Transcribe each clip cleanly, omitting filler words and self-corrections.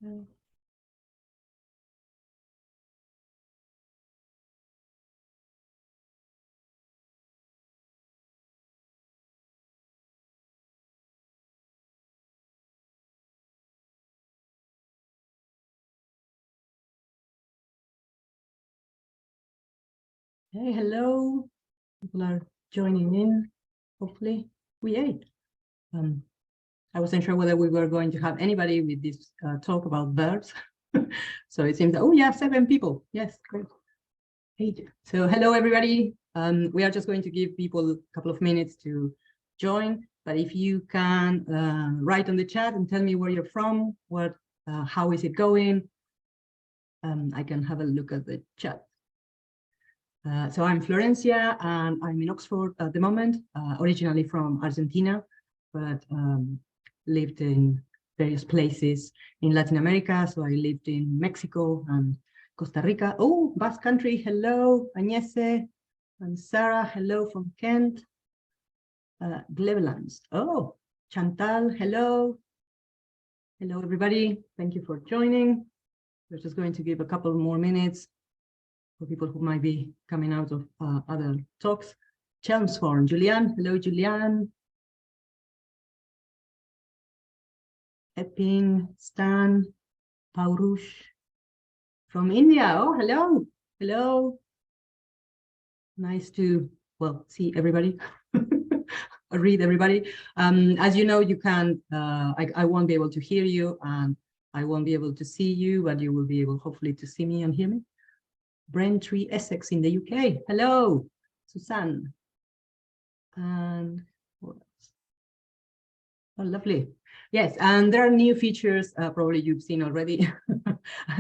Hey, hello. People are joining in. Hopefully, we ate. I wasn't sure whether we were going to have anybody with this talk about verbs. So it seems that, oh, yeah, 7 people. Yes, great. 8. So hello, everybody. We are just going to give people a couple of minutes to join. But if you can write on the chat and tell me where you're from, how is it going, I can have a look at the chat. So I'm Florencia, and I'm in Oxford at the moment, originally from Argentina, but lived in various places in Latin America. So I lived in Mexico and Costa Rica. Oh, Basque Country, hello, Agnese and Sarah, hello from Kent. Cleveland, oh, Chantal, hello. Hello, everybody. Thank you for joining. We're just going to give a couple more minutes for people who might be coming out of other talks. Chelmsford, Julian, hello, Julian. Epping, Stan, Paurush from India. Oh, hello, hello. Nice to, well, see everybody, read everybody. As you know, you can, I won't be able to hear you, and I won't be able to see you, but you will be able, hopefully, to see me and hear me. Braintree, Essex in the UK. Hello, Suzanne. And what else? Oh, lovely. Yes, and there are new features, probably you've seen already,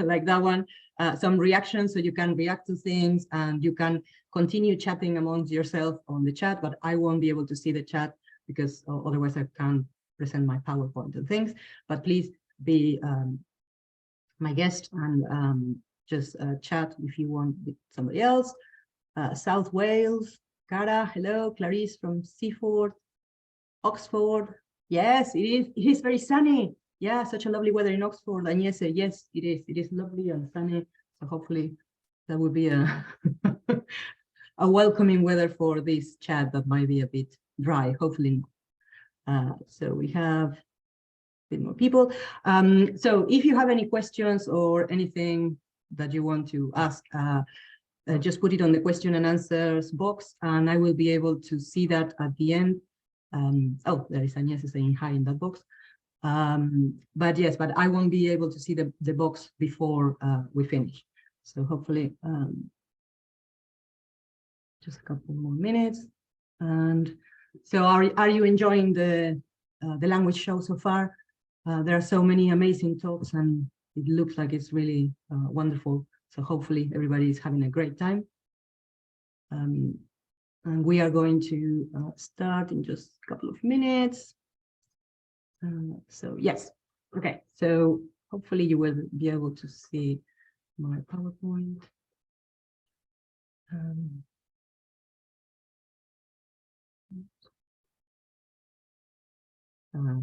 like that one, some reactions, so you can react to things and you can continue chatting amongst yourself on the chat, but I won't be able to see the chat because otherwise I can't present my PowerPoint and things. But please be my guest and just chat if you want with somebody else. South Wales, Cara, hello, Clarice from Seaford, Oxford. Yes, it is very sunny. Yeah, such a lovely weather in Oxford. And yes, it is lovely and sunny. So hopefully that would be a a welcoming weather for this chat that might be a bit dry, hopefully. So we have a bit more people. So if you have any questions or anything that you want to ask, just put it on the question and answers box, and I will be able to see that at the end. Oh, there is Agnes saying hi in that box. But yes, but I won't be able to see the box before we finish. So hopefully, just a couple more minutes. And so are you enjoying the language show so far? There are so many amazing talks, and it looks like it's really wonderful. So hopefully everybody is having a great time. And we are going to start in just a couple of minutes. So yes, okay. So hopefully you will be able to see my PowerPoint.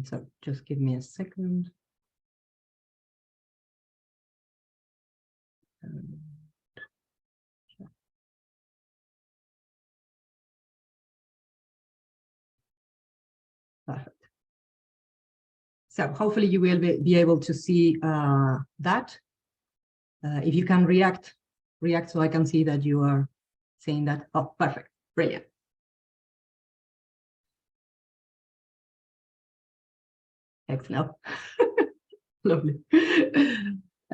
So just give me a second. Perfect. So hopefully you will be able to see that. If you can react so I can see that you are seeing that. Oh, perfect. Brilliant. Excellent. Lovely.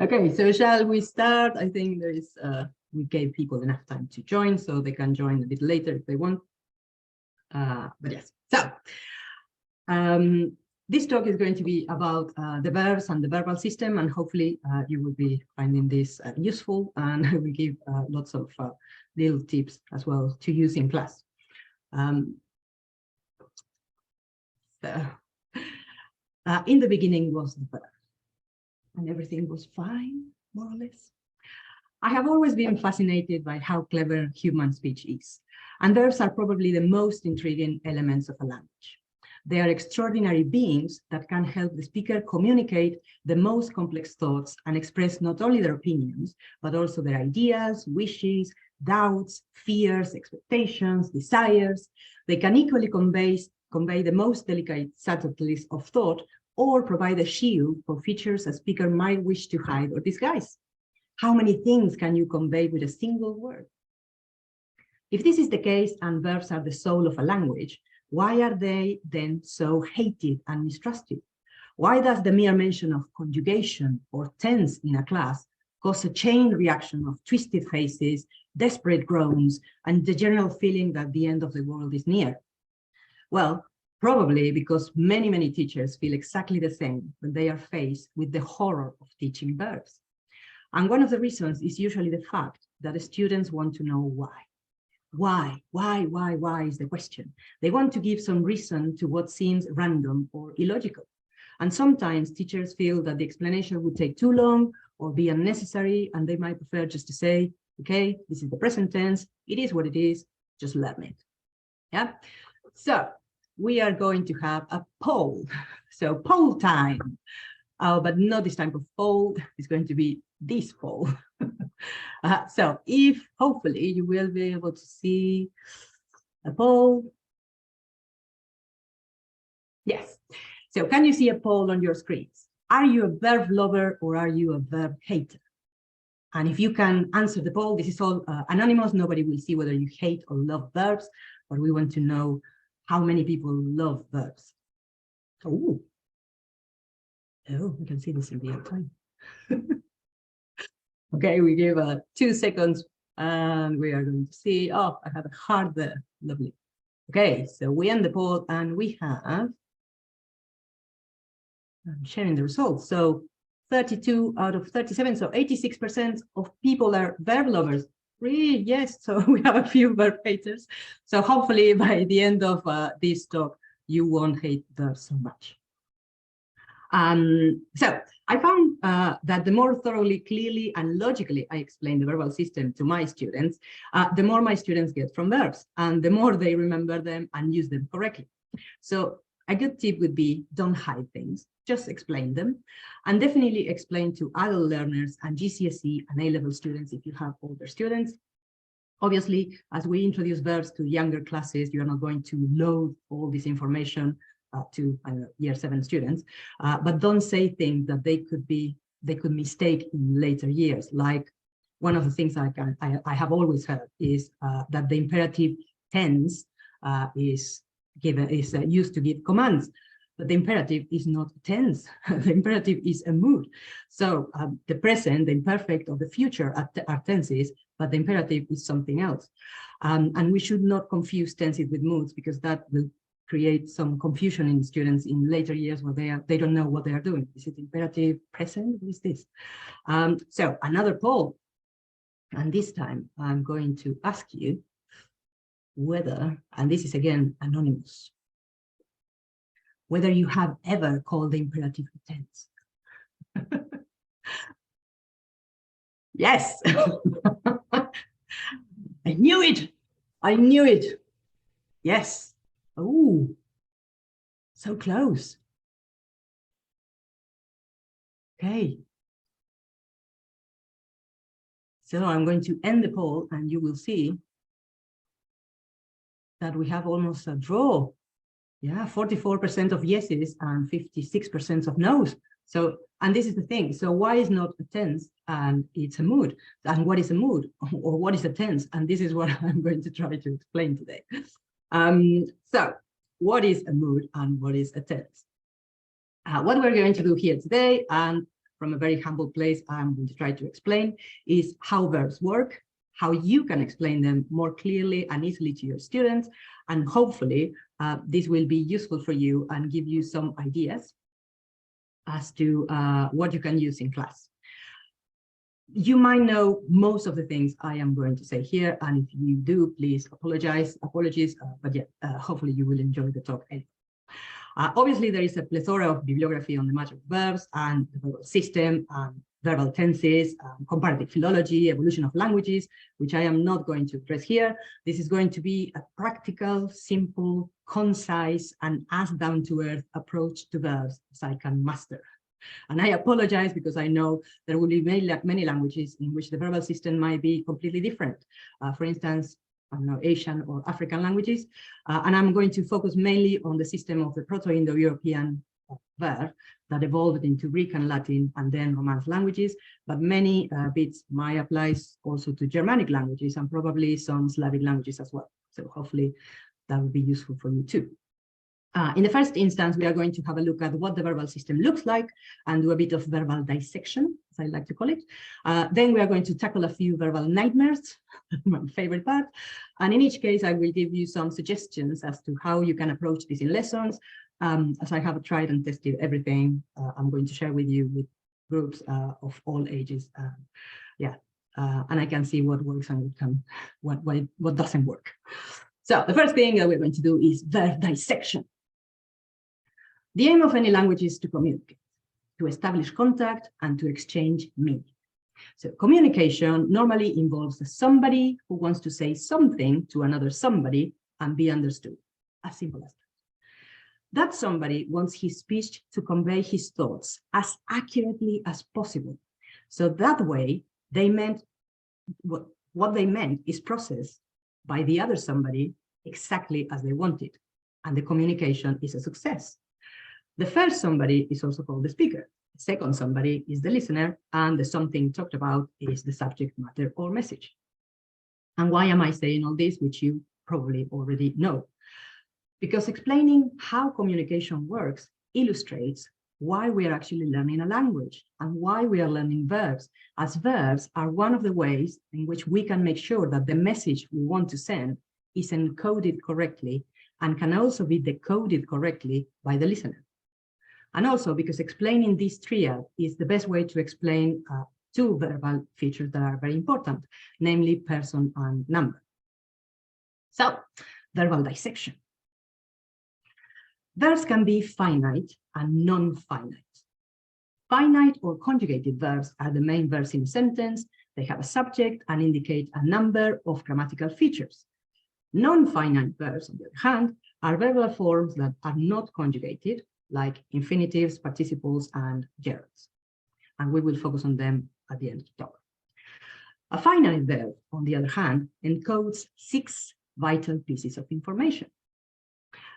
Okay, so shall we start? I think there is, we gave people enough time to join, so they can join a bit later if they want. But yes, so this talk is going to be about the verbs and the verbal system, and hopefully you will be finding this useful, and I will give lots of little tips as well to use in class. In the beginning was the verb, and everything was fine, more or less. I have always been fascinated by how clever human speech is, and verbs are probably the most intriguing elements of a language. They are extraordinary beings that can help the speaker communicate the most complex thoughts and express not only their opinions, but also their ideas, wishes, doubts, fears, expectations, desires. They can equally convey the most delicate subtleties of thought or provide a shield for features a speaker might wish to hide or disguise. How many things can you convey with a single word? If this is the case and verbs are the soul of a language, why are they then so hated and mistrusted? Why does the mere mention of conjugation or tense in a class cause a chain reaction of twisted faces, desperate groans, and the general feeling that the end of the world is near? Well, probably because many, many teachers feel exactly the same when they are faced with the horror of teaching verbs. And one of the reasons is usually the fact that the students want to know why. Why is the question. They want to give some reason to what seems random or illogical. And sometimes teachers feel that the explanation would take too long or be unnecessary, and they might prefer just to say, okay, this is the present tense, it is what it is, just learn it. Yeah. So we are going to have a poll. So poll time, but not this type of poll. It's going to be this poll. So if hopefully you will be able to see a poll. Yes. So can you see a poll on your screens? Are you a verb lover or are you a verb hater? And if you can answer the poll, this is all anonymous. Nobody will see whether you hate or love verbs, but we want to know how many people love verbs. Oh, we can see this in real time. Okay, we give 2 seconds and we are going to see, oh, I have a heart there, lovely. Okay, so we end the poll and we have, I'm sharing the results. So 32 out of 37, so 86% of people are verb lovers. Really, yes, so we have a few verb haters. So hopefully by the end of this talk, you won't hate verbs so much. So I found that the more thoroughly, clearly, and logically I explain the verbal system to my students, the more my students get from verbs, and the more they remember them and use them correctly. So a good tip would be don't hide things, just explain them, and definitely explain to adult learners and GCSE and A-level students if you have older students. Obviously, as we introduce verbs to younger classes, you're not going to load all this information to year 7 students, but don't say things that they could mistake in later years. Like one of the things I have always heard is that the imperative tense is used to give commands, but the imperative is not tense. The imperative is a mood. So the present, the imperfect, or the future are tenses, but the imperative is something else. And we should not confuse tenses with moods, because that will create some confusion in students in later years where they don't know what they are doing. Is it imperative, present? What is this? So another poll, and this time I'm going to ask you whether, and this is again anonymous, whether you have ever called the imperative a tense. Yes. I knew it. I knew it. Yes. Oh, so close. Okay. So I'm going to end the poll and you will see that we have almost a draw. Yeah, 44% of yeses and 56% of no's. So, and this is the thing. So why is not a tense and it's a mood? And what is a mood, or what is a tense? And this is what I'm going to try to explain today. So what is a mood and what is a tense? What we're going to do here today, and from a very humble place, I'm going to try to explain, is how verbs work, how you can explain them more clearly and easily to your students, and hopefully this will be useful for you and give you some ideas as to what you can use in class. You might know most of the things I am going to say here, and if you do, please apologies, but yeah, hopefully you will enjoy the talk anyway. Obviously, there is a plethora of bibliography on the matter of verbs and the verbal system, verbal tenses, comparative philology, evolution of languages, which I am not going to address here. This is going to be a practical, simple, concise, and as down-to-earth approach to verbs as I can master. And I apologize because I know there will be many languages in which the verbal system might be completely different. For instance, I don't know, Asian or African languages. And I'm going to focus mainly on the system of the Proto-Indo-European verb that evolved into Greek and Latin and then Romance languages, but many bits might apply also to Germanic languages and probably some Slavic languages as well. So hopefully that will be useful for you too. In the first instance, we are going to have a look at what the verbal system looks like and do a bit of verbal dissection, as I like to call it. Then we are going to tackle a few verbal nightmares, my favorite part. And in each case, I will give you some suggestions as to how you can approach this in lessons. As I have tried and tested everything, I'm going to share with you with groups of all ages. And I can see what works and what doesn't work. So the first thing that we're going to do is verb dissection. The aim of any language is to communicate, to establish contact, and to exchange meaning. So communication normally involves somebody who wants to say something to another somebody and be understood, as simple as that. That somebody wants his speech to convey his thoughts as accurately as possible. So that way, they meant what they meant is processed by the other somebody exactly as they wanted, and the communication is a success. The first somebody is also called the speaker. The second somebody is the listener, and the something talked about is the subject matter or message. And why am I saying all this, which you probably already know? Because explaining how communication works illustrates why we are actually learning a language and why we are learning verbs, as verbs are one of the ways in which we can make sure that the message we want to send is encoded correctly and can also be decoded correctly by the listener. And also because explaining this triad is the best way to explain two verbal features that are very important, namely person and number. So, verbal dissection. Verbs can be finite and non-finite. Finite or conjugated verbs are the main verbs in a sentence. They have a subject and indicate a number of grammatical features. Non-finite verbs, on the other hand, are verbal forms that are not conjugated, like infinitives, participles, and gerunds. And we will focus on them at the end of the talk. A finite verb, on the other hand, encodes 6 vital pieces of information: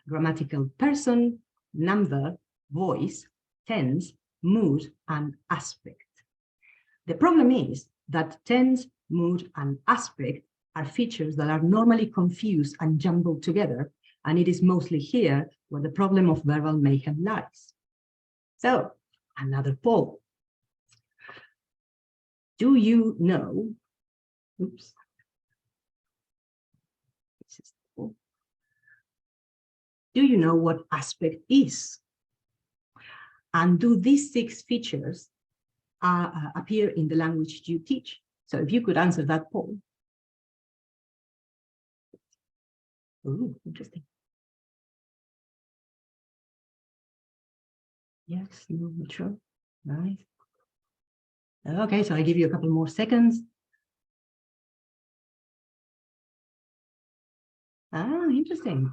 grammatical person, number, voice, tense, mood, and aspect. The problem is that tense, mood, and aspect are features that are normally confused and jumbled together, and it is mostly here where the problem of verbal mayhem lies. So, another poll. Do you know, oops, do you know what aspect is? And do these 6 features appear in the language you teach? So if you could answer that poll. Ooh, interesting. Yes, no, not sure. Nice. Okay, so I give you a couple more seconds. Ah, interesting.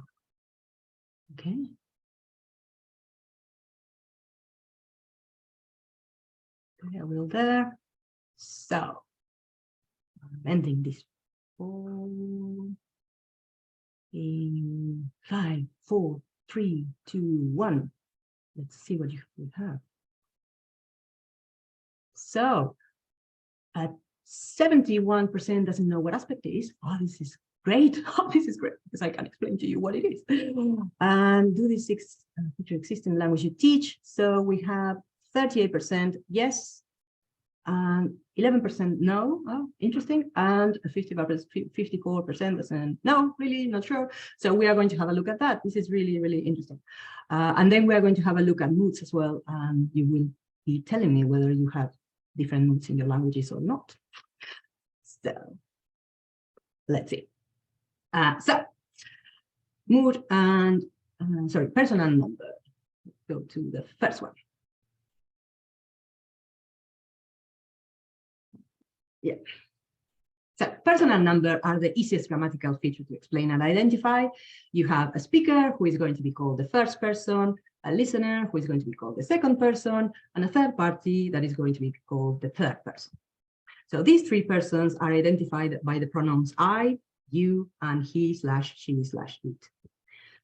Okay. Okay, I will there. So, I'm ending this poll in 5, 4, 3, 2, 1. Let's see what you have. So, 71% doesn't know what aspect is. Oh, this is great. Oh, this is great because I can explain to you what it is. And do these 6 features exist in the language you teach? So we have 38% yes, and 11% no. Oh, interesting. And 54% doesn't no, really not sure. So we are going to have a look at that. This is really, really interesting. And then we are going to have a look at moods as well. And you will be telling me whether you have different moods in your languages or not. So let's see. So mood and sorry, person and number. Go to the first one. Yeah. So person and number are the easiest grammatical feature to explain and identify. You have a speaker who is going to be called the first person, a listener who is going to be called the second person, and a third party that is going to be called the third person. So these three persons are identified by the pronouns I, you, and he/she/it.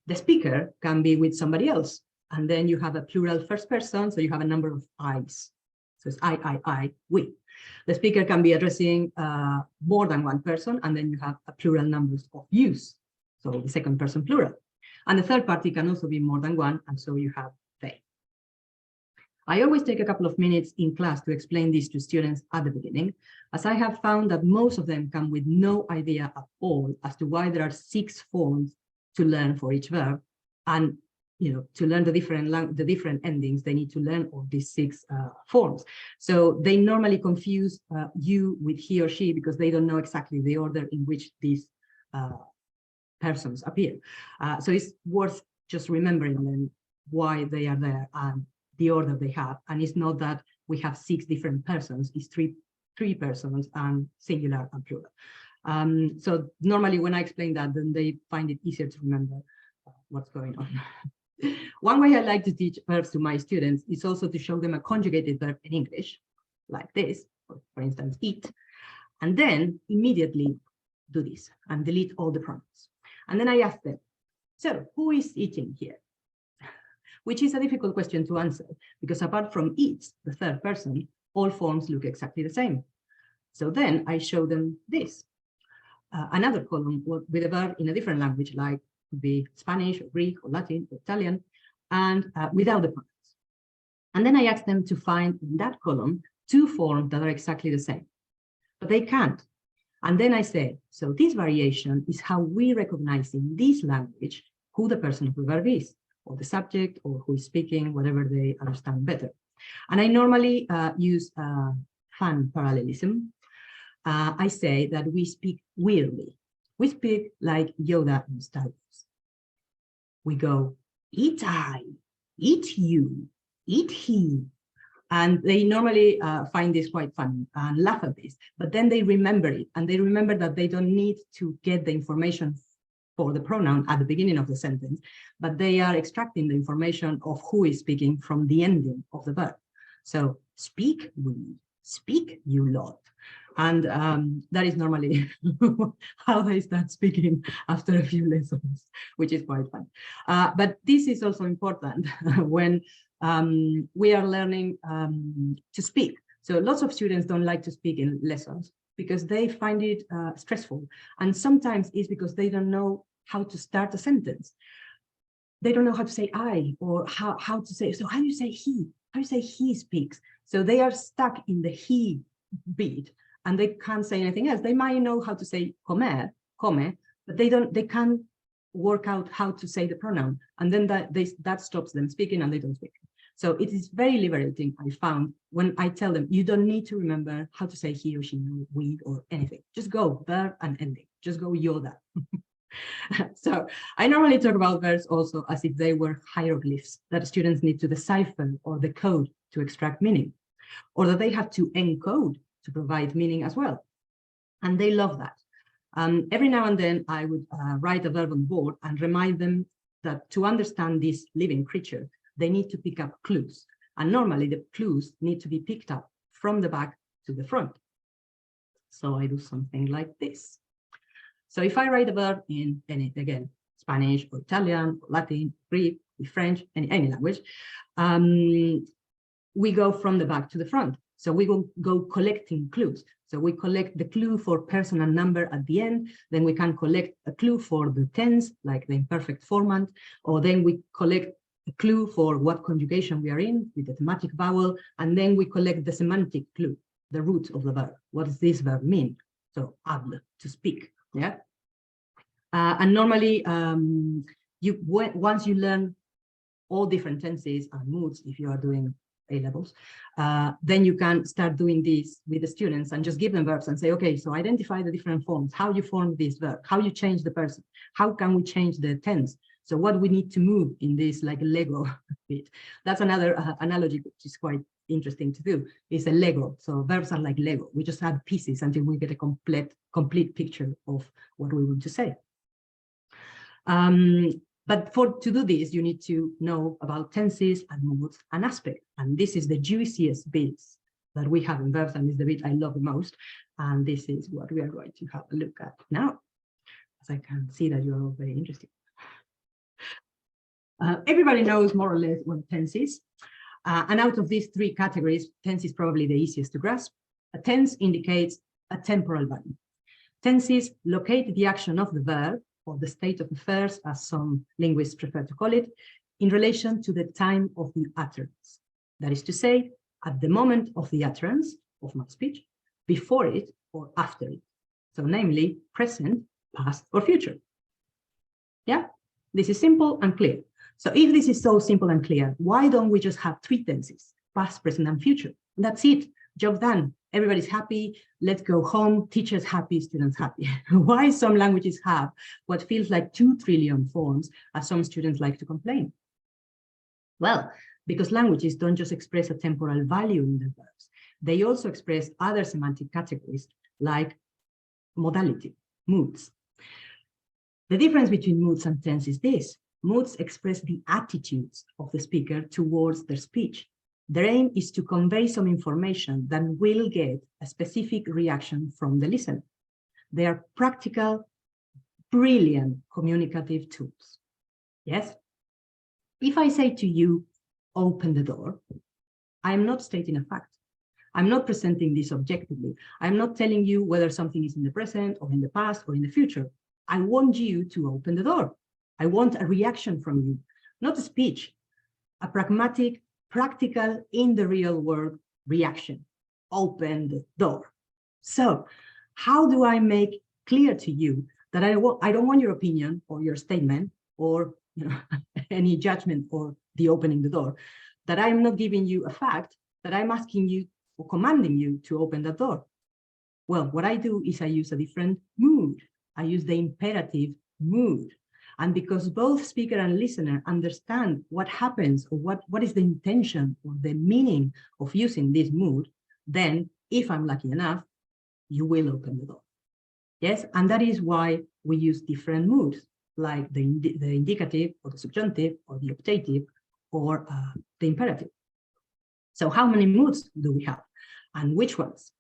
The speaker can be with somebody else, and then you have a plural first person, so you have a number of I's. So it's I, we. The speaker can be addressing more than one person, and then you have a plural numbers of yous, so the second person plural. And the third party can also be more than one, and so you have they. I always take a couple of minutes in class to explain this to students at the beginning, as I have found that most of them come with no idea at all as to why there are 6 forms to learn for each verb, and to learn the different endings, they need to learn all these 6 forms. So they normally confuse you with he or she because they don't know exactly the order in which these persons appear. So it's worth just remembering them, why they are there and the order they have. And it's not that we have 6 different persons, it's three persons and singular and plural. So normally when I explain that, then they find it easier to remember what's going on. One way I like to teach verbs to my students is also to show them a conjugated verb in English, like this, for instance, eat, and then immediately do this and delete all the pronouns. And then I ask them, so who is eating here? Which is a difficult question to answer because apart from eats, the third person, all forms look exactly the same. So then I show them this, another column with a verb in a different language, like could be Spanish or Greek or Latin or Italian, and without the pronouns. And then I ask them to find in that column 2 forms that are exactly the same, but they can't. And then I say, so this variation is how we recognize in this language who the person of the verb is, or the subject, or who is speaking, whatever they understand better. And I normally use fun parallelism. I say that we speak weirdly. We speak like Yoda in Star Wars. We go, eat I, eat you, eat he. And they normally find this quite funny and laugh at this, but then they remember it. And they remember that they don't need to get the information for the pronoun at the beginning of the sentence, but they are extracting the information of who is speaking from the ending of the verb. So speak we, speak you lot. And that is normally how they start speaking after a few lessons, which is quite fun. But this is also important when we are learning to speak. So lots of students don't like to speak in lessons because they find it stressful. And sometimes it's because they don't know how to start a sentence. They don't know how to say I, or how to say, so how do you say he? How do you say he speaks? So they are stuck in the he beat. And they can't say anything else. They might know how to say comer, come, but they can't work out how to say the pronoun. And then that stops them speaking and they don't speak. So it is very liberating, I found, when I tell them, you don't need to remember how to say he or she, we, or anything. Just go verb and ending. Just go Yoda. So I normally talk about verbs also as if they were hieroglyphs that students need to decipher or decode to extract meaning, or that they have to encode to provide meaning as well. And they love that. Every now and then I would write a verb on board and remind them that to understand this living creature, they need to pick up clues. And normally the clues need to be picked up from the back to the front. So I do something like this. So if I write a verb in any, again, Spanish or Italian, or Latin, Greek, French, any language, we go from the back to the front. So we will go collecting clues. So we collect the clue for person and number at the end. Then we can collect a clue for the tense, like the imperfect format, or then we collect a clue for what conjugation we are in with the thematic vowel. And then we collect the semantic clue, the root of the verb. What does this verb mean? So habla, to speak. Yeah. And normally, once you learn all different tenses and moods, if you are doing A-levels, then you can start doing this with the students and just give them verbs and say, okay, so identify the different forms, how you form this verb, how you change the person, how can we change the tense. So what we need to move in this like Lego bit. That's another analogy which is quite interesting to do. Is a Lego. So verbs are like Lego. We just add pieces until we get a complete picture of what we want to say. But to do this, you need to know about tenses and moods and aspect. And this is the juiciest bits that we have in verbs, and is the bit I love the most. And this is what we are going to have a look at now, as I can see that you're all very interested. Everybody knows more or less what tense is. And out of these three categories, tense is probably the easiest to grasp. A tense indicates a temporal value. Tenses locate the action of the verb, or the state of affairs, as some linguists prefer to call it, in relation to the time of the utterance. That is to say, at the moment of the utterance of my speech, before it or after it. So namely, present, past, or future. Yeah, this is simple and clear. So if this is so simple and clear, why don't we just have three tenses, past, present, and future? And that's it, job done. Everybody's happy, let's go home, teachers happy, students happy. Why some languages have what feels like 2 trillion forms, as some students like to complain? Well, because languages don't just express a temporal value in the verbs, they also express other semantic categories like modality, moods. The difference between moods and tense is this. Moods express the attitudes of the speaker towards their speech. Their aim is to convey some information that will get a specific reaction from the listener. They are practical, brilliant communicative tools. Yes? If I say to you, open the door, I'm not stating a fact. I'm not presenting this objectively. I'm not telling you whether something is in the present or in the past or in the future. I want you to open the door. I want a reaction from you, not a speech, a pragmatic, practical, in the real world reaction. Open the door. So how do I make clear to you that I don't want your opinion or your statement or any judgment or the opening the door, that I'm not giving you a fact, that I'm asking you or commanding you to open the door? Well, what I do is I use a different mood. I use the imperative mood. And because both speaker and listener understand what happens or what is the intention or the meaning of using this mood, then if I'm lucky enough, you will open the door. Yes, and that is why we use different moods, like the indicative or the subjunctive or the optative or the imperative. So how many moods do we have, and which ones?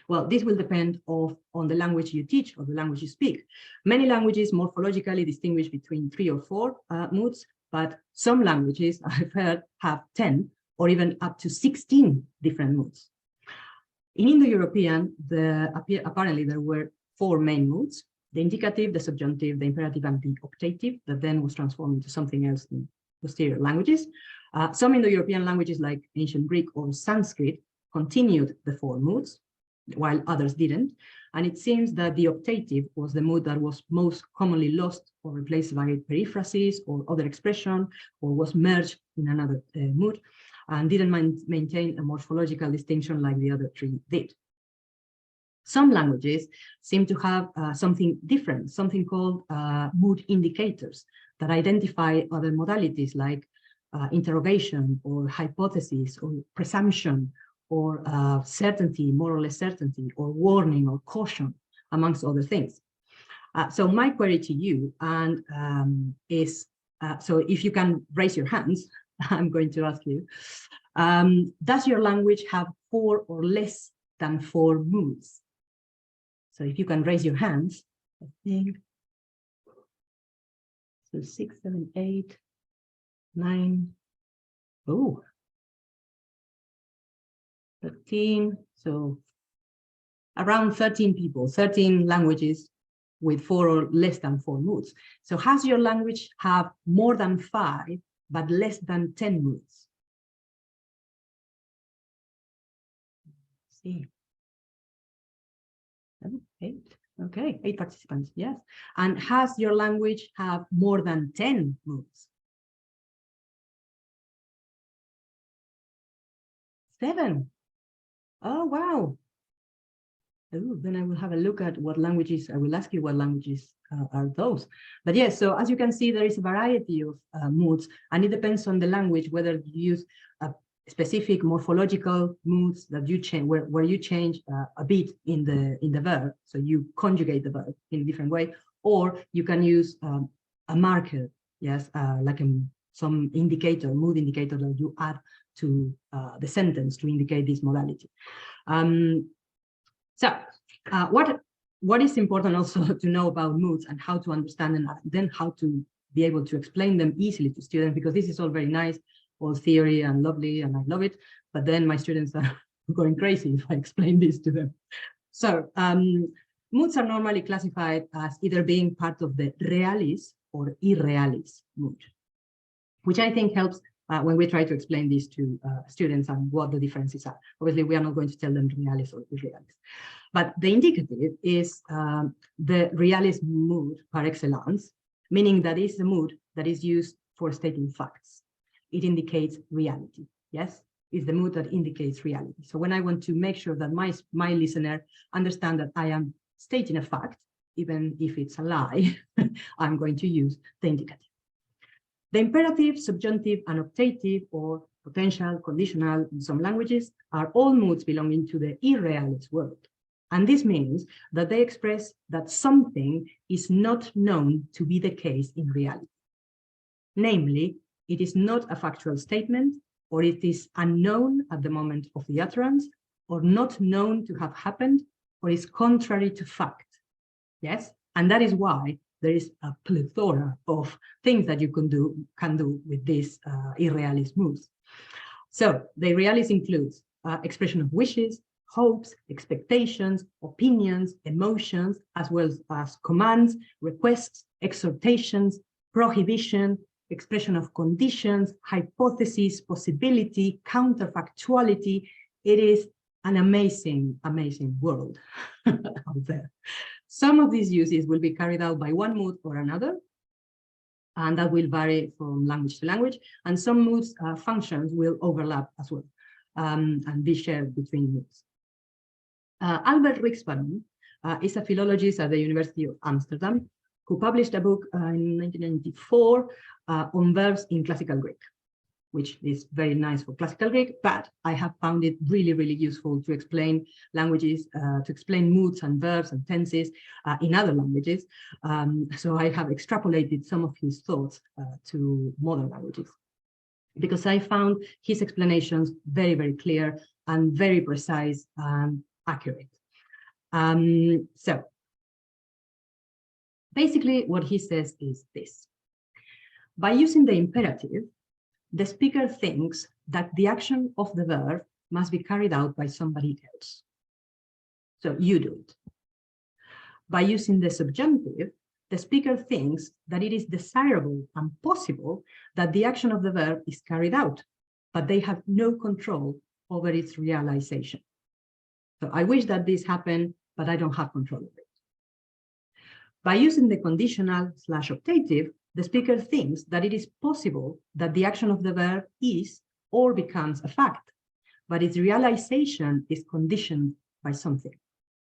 Well, this will depend on the language you teach or the language you speak. Many languages morphologically distinguish between 3 or 4 moods, but some languages I've heard have 10 or even up to 16 different moods. In Indo-European, apparently there were 4 main moods: the indicative, the subjunctive, the imperative, and the optative, that then was transformed into something else in posterior languages. Some Indo-European languages like ancient Greek or Sanskrit continued the 4 moods, while others didn't. And it seems that the optative was the mood that was most commonly lost or replaced by periphrasis or other expression, or was merged in another mood, and didn't maintain a morphological distinction like the other 3 did. Some languages seem to have something different, something called mood indicators that identify other modalities like interrogation or hypothesis or presumption or certainty, more or less certainty, or warning or caution, amongst other things. So my query to you is, so if you can raise your hands, I'm going to ask you, does your language have 4 or less than 4 moods? So if you can raise your hands, I think, so 6, 7, 8, 9, oh, 13, so around 13 people, 13 languages with 4 or less than 4 moods. So has your language have more than 5, but less than 10 moods? Let's see. 8, okay, 8 participants, yes. And has your language have more than 10 moods? 7. Oh, wow. Oh, then I will have a look at what languages, I will ask you what languages are those. But yes, so as you can see, there is a variety of moods, and it depends on the language, whether you use specific morphological moods that you change, where you change a bit in the verb, so you conjugate the verb in a different way, or you can use a marker, yes, like some indicator, mood indicator that you add to the sentence to indicate this modality. So what is important also to know about moods and how to understand them, and then how to be able to explain them easily to students, because this is all very nice, all theory and lovely, and I love it, but then my students are going crazy if I explain this to them. So moods are normally classified as either being part of the realis or irrealis mood, which I think helps when we try to explain this to students and what the differences are. Obviously, we are not going to tell them realis or irrealis. But the indicative is the realis mood par excellence, meaning that it's a mood that is used for stating facts. It indicates reality, yes? It's the mood that indicates reality. So when I want to make sure that my listener understand that I am stating a fact, even if it's a lie, I'm going to use the indicative. The imperative, subjunctive, and optative, or potential, conditional in some languages, are all moods belonging to the irrealis world. And this means that they express that something is not known to be the case in reality. Namely, it is not a factual statement, or it is unknown at the moment of the utterance, or not known to have happened, or is contrary to fact. Yes, and that is why there is a plethora of things that you can do with these irrealis moods. So the irrealis includes expression of wishes, hopes, expectations, opinions, emotions, as well as commands, requests, exhortations, prohibition, expression of conditions, hypothesis, possibility, counterfactuality. It is an amazing, amazing world out there. Some of these uses will be carried out by one mood or another, and that will vary from language to language, and some moods functions will overlap as well and be shared between moods. Albert Rijksman is a philologist at the University of Amsterdam who published a book in 1994 on verbs in classical Greek, which is very nice for classical Greek, but I have found it really, really useful to explain languages, to explain moods and verbs and tenses in other languages. So I have extrapolated some of his thoughts to modern languages, because I found his explanations very, very clear and very precise and accurate. So basically what he says is this: by using the imperative, the speaker thinks that the action of the verb must be carried out by somebody else. So you do it. By using the subjunctive, the speaker thinks that it is desirable and possible that the action of the verb is carried out, but they have no control over its realization. So I wish that this happened, but I don't have control of it. By using the conditional/optative, the speaker thinks that it is possible that the action of the verb is or becomes a fact, but its realization is conditioned by something.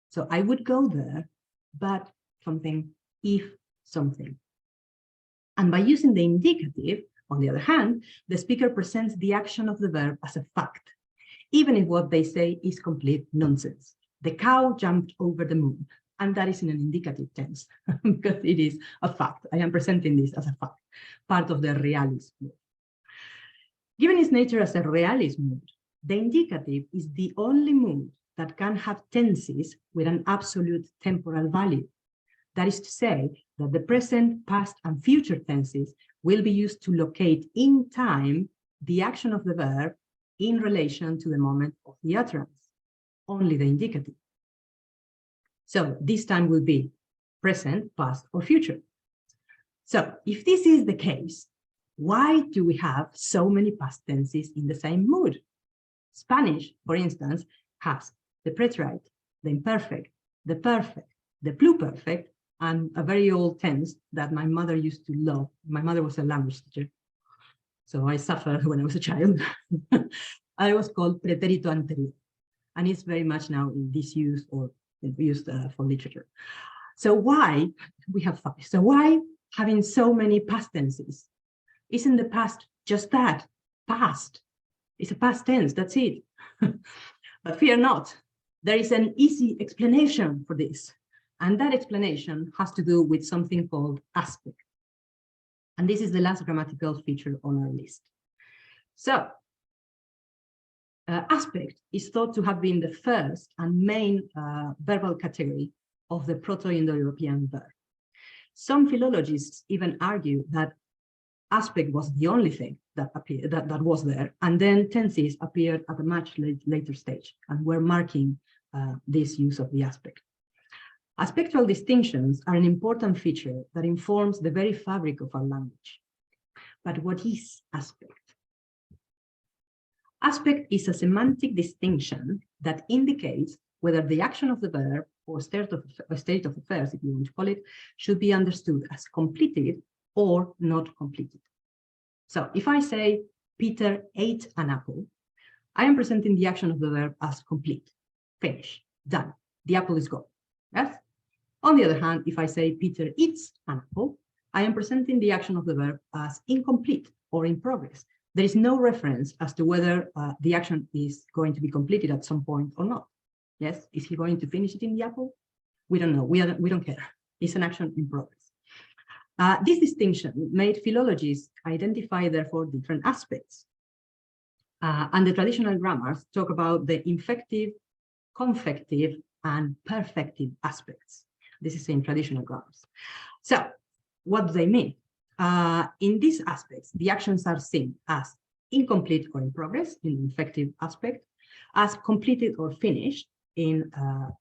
So I would go there, but something, if something. And by using the indicative, on the other hand, the speaker presents the action of the verb as a fact, even if what they say is complete nonsense. The cow jumped over the moon. And that is in an indicative tense, because it is a fact. I am presenting this as a fact, part of the realis mood. Given its nature as a realis mood, the indicative is the only mood that can have tenses with an absolute temporal value. That is to say that the present, past, and future tenses will be used to locate in time the action of the verb in relation to the moment of the utterance, only the indicative. So this time will be present, past, or future. So if this is the case, why do we have so many past tenses in the same mood? Spanish, for instance, has the preterite, the imperfect, the perfect, the pluperfect, and a very old tense that my mother used to love. My mother was a language teacher, so I suffered when I was a child. I was called pretérito anterior, and it's very much now in disuse or used for literature. So why we have 5? So why having so many past tenses? Isn't the past just that? Past. It's a past tense, that's it. But fear not, there is an easy explanation for this. And that explanation has to do with something called aspect. And this is the last grammatical feature on our list. So, aspect is thought to have been the first and main verbal category of the Proto-Indo-European verb. Some philologists even argue that aspect was the only thing that appeared that was there, and then tenses appeared at a much later stage and were marking this use of the aspect. Aspectual distinctions are an important feature that informs the very fabric of our language. But what is aspect? Aspect is a semantic distinction that indicates whether the action of the verb or state of affairs, if you want to call it, should be understood as completed or not completed. So if I say Peter ate an apple, I am presenting the action of the verb as complete, finished, done. The apple is gone. Yes? On the other hand, if I say Peter eats an apple, I am presenting the action of the verb as incomplete or in progress. There is no reference as to whether the action is going to be completed at some point or not. Yes, is he going to finish eating the apple? We don't know. We don't care. It's an action in progress. This distinction made philologists identify, therefore, different aspects. And the traditional grammars talk about the infective, confective, and perfective aspects. This is in traditional grammars. So, what do they mean? In these aspects, the actions are seen as incomplete or in progress in the infective aspect, as completed or finished in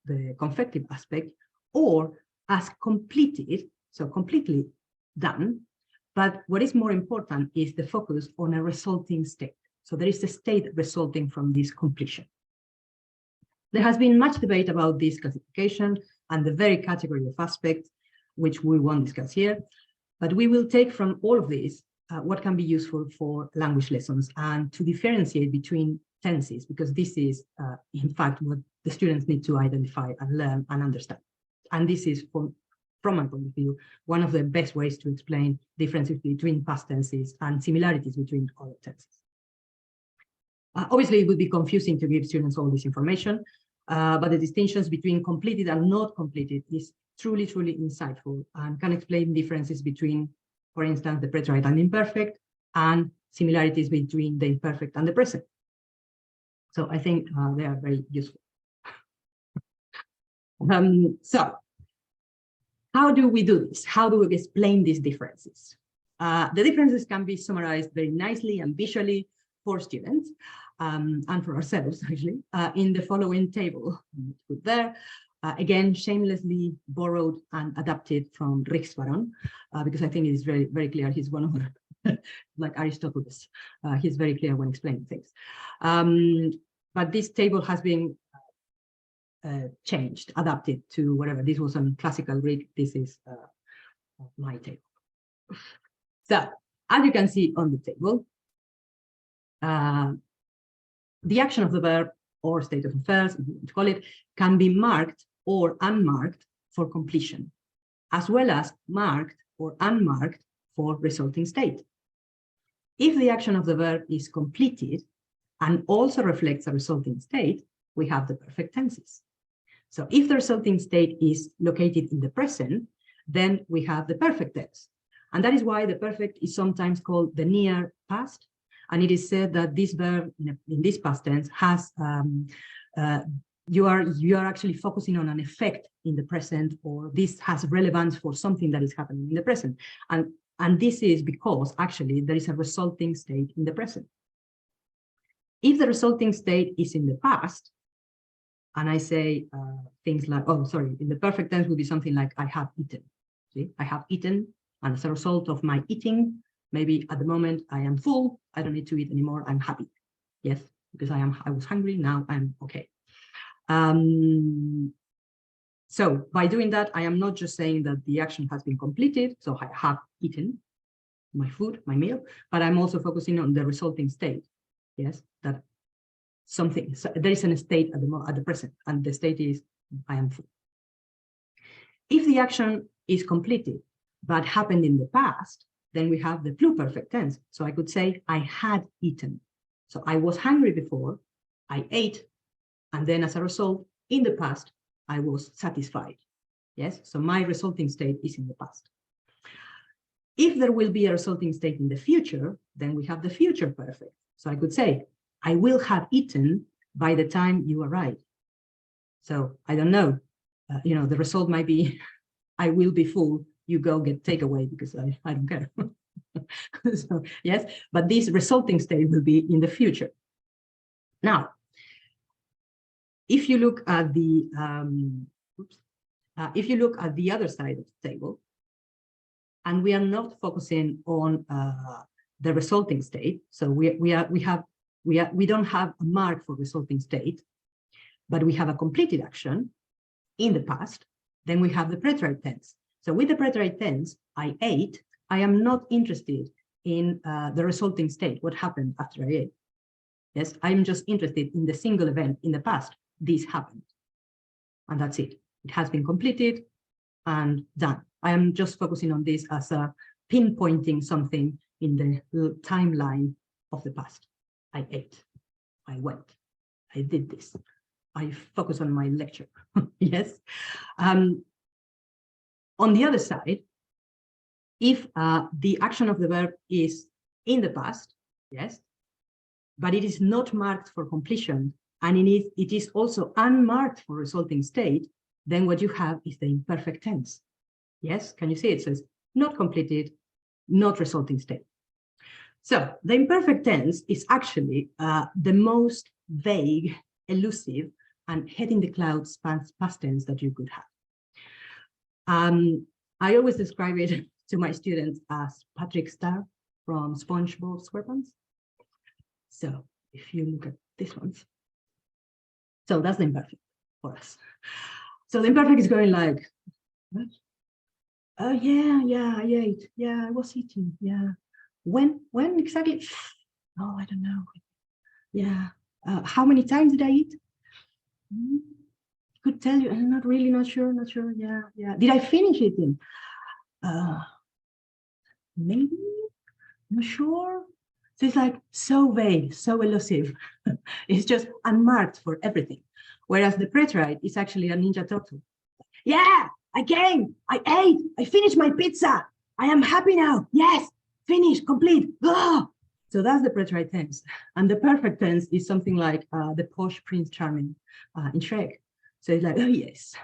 the confective aspect, or as completed, so completely done. But what is more important is the focus on a resulting state. So there is a state resulting from this completion. There has been much debate about this classification and the very category of aspects, which we won't discuss here. But we will take from all of this what can be useful for language lessons and to differentiate between tenses, because this is, in fact, what the students need to identify and learn and understand. And this is, from my point of view, one of the best ways to explain differences between past tenses and similarities between other tenses. Obviously, it would be confusing to give students all this information, but the distinctions between completed and not completed is truly, truly insightful and can explain differences between, for instance, the present and imperfect, and similarities between the imperfect and the present. So I think they are very useful. So how do we do this? How do we explain these differences? The differences can be summarized very nicely and visually for students and for ourselves, actually, in the following table. Put there. Again, shamelessly borrowed and adapted from Riksvaron, because I think it is very, very clear. He's one of like Aristotle. He's very clear when explaining things. But this table has been changed, adapted to whatever. This was on classical Greek. This is my table. So, as you can see on the table, the action of the verb or state of affairs, if you want to call it, can be marked or unmarked for completion, as well as marked or unmarked for resulting state. If the action of the verb is completed and also reflects a resulting state, we have the perfect tenses. So if the resulting state is located in the present, then we have the perfect tense. And that is why the perfect is sometimes called the near past. And it is said that this verb in this past tense has you are actually focusing on an effect in the present, or this has relevance for something that is happening in the present. And this is because actually there is a resulting state in the present. If the resulting state is in the past, and I say things like, oh, sorry, in the perfect tense would be something like I have eaten. See, I have eaten, and as a result of my eating, maybe at the moment I am full, I don't need to eat anymore, I'm happy. Yes, because I was hungry, now I'm okay. So by doing that, I am not just saying that the action has been completed, so I have eaten my food, my meal, but I'm also focusing on the resulting state. Yes, that something, so there is a state at the present, and the state is I am full. If the action is completed, but happened in the past, then we have the pluperfect tense. So I could say, I had eaten. So I was hungry before, I ate, and then as a result, in the past, I was satisfied. Yes, so my resulting state is in the past. If there will be a resulting state in the future, then we have the future perfect. So I could say, I will have eaten by the time you arrive. So I don't know, the result might be, I will be full, you go get takeaway because I don't care. So, yes, but this resulting state will be in the future. Now, if you look at the the other side of the table, and we are not focusing on the resulting state, so we don't have a mark for resulting state, but we have a completed action in the past, then we have the preterite tense. So with the preterite tense, I ate, I am not interested in the resulting state, what happened after I ate. Yes, I'm just interested in the single event in the past. This happened. And that's it. It has been completed and done. I am just focusing on this as a pinpointing something in the timeline of the past. I ate, I went, I did this. I focus on my lecture. Yes. On the other side, if the action of the verb is in the past, yes, but it is not marked for completion, and it is also unmarked for resulting state, then what you have is the imperfect tense. Yes, can you see it says not completed, not resulting state. So the imperfect tense is actually the most vague, elusive, and head in the clouds past tense that you could have. I always describe it to my students as Patrick Star from SpongeBob SquarePants. So if you look at this one, so that's the imperfect for us. So the imperfect is going like, what? Oh yeah, I ate. Yeah, I was eating. Yeah. When exactly? Oh, I don't know. Yeah. How many times did I eat? Could tell you. I'm not sure. Yeah. Did I finish eating? Maybe. Not sure. So it's like so vague, so elusive. It's just unmarked for everything. Whereas the preterite is actually a Ninja Turtle. Yeah, I came, I ate, I finished my pizza. I am happy now. Yes, finished, complete. Oh! So that's the preterite tense. And the perfect tense is something like the posh Prince Charming in Shrek. So it's like, oh yes,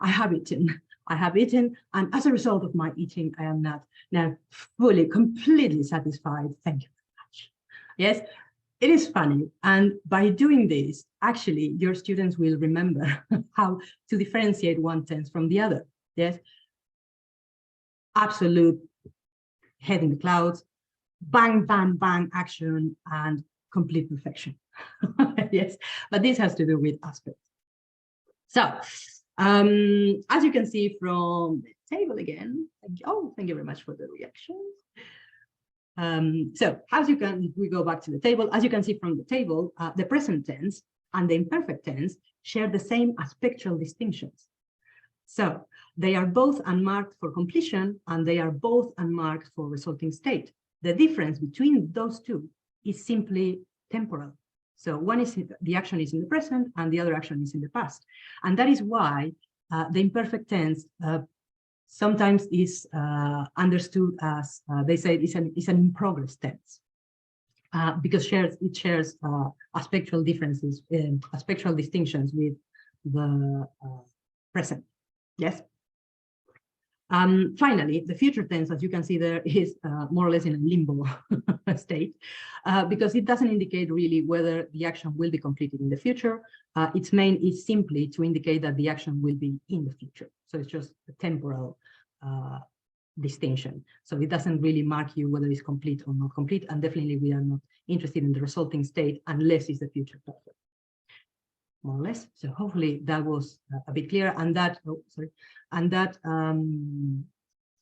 I have eaten. And as a result of my eating, I am now fully, completely satisfied. Thank you very much. Yes, it is funny. And by doing this, actually, your students will remember how to differentiate one tense from the other. Yes, absolute head in the clouds, bang, bang, bang action, and complete perfection. Yes, but this has to do with aspects. So, as you can see from the table again, thank you very much for the reactions. So as you can, we go back to the table. As you can see from the table, the present tense and the imperfect tense share the same aspectual distinctions. So they are both unmarked for completion and they are both unmarked for resulting state. The difference between those two is simply temporal. So one is the action is in the present and the other action is in the past. And that is why the imperfect tense sometimes is understood as, they say it's an in progress tense, because it shares aspectual differences, aspectual distinctions with the present. Yes. Finally, the future tense, as you can see there, is more or less in a limbo state, because it doesn't indicate really whether the action will be completed in the future. Its main is simply to indicate that the action will be in the future. So it's just a temporal distinction. So it doesn't really mark you whether it's complete or not complete. And definitely we are not interested in the resulting state unless it's the future perfect. More or less. So hopefully that was a bit clear. And that,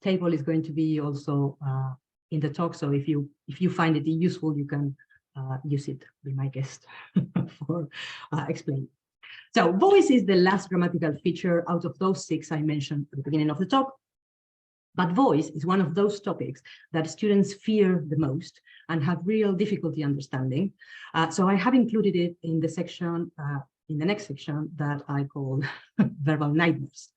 table is going to be also in the talk. So if you find it useful, you can use it, be my guest for explaining. So voice is the last grammatical feature out of those 6 I mentioned at the beginning of the talk. But voice is one of those topics that students fear the most and have real difficulty understanding. So I have included it in the section, in the next section that I call verbal nightmares.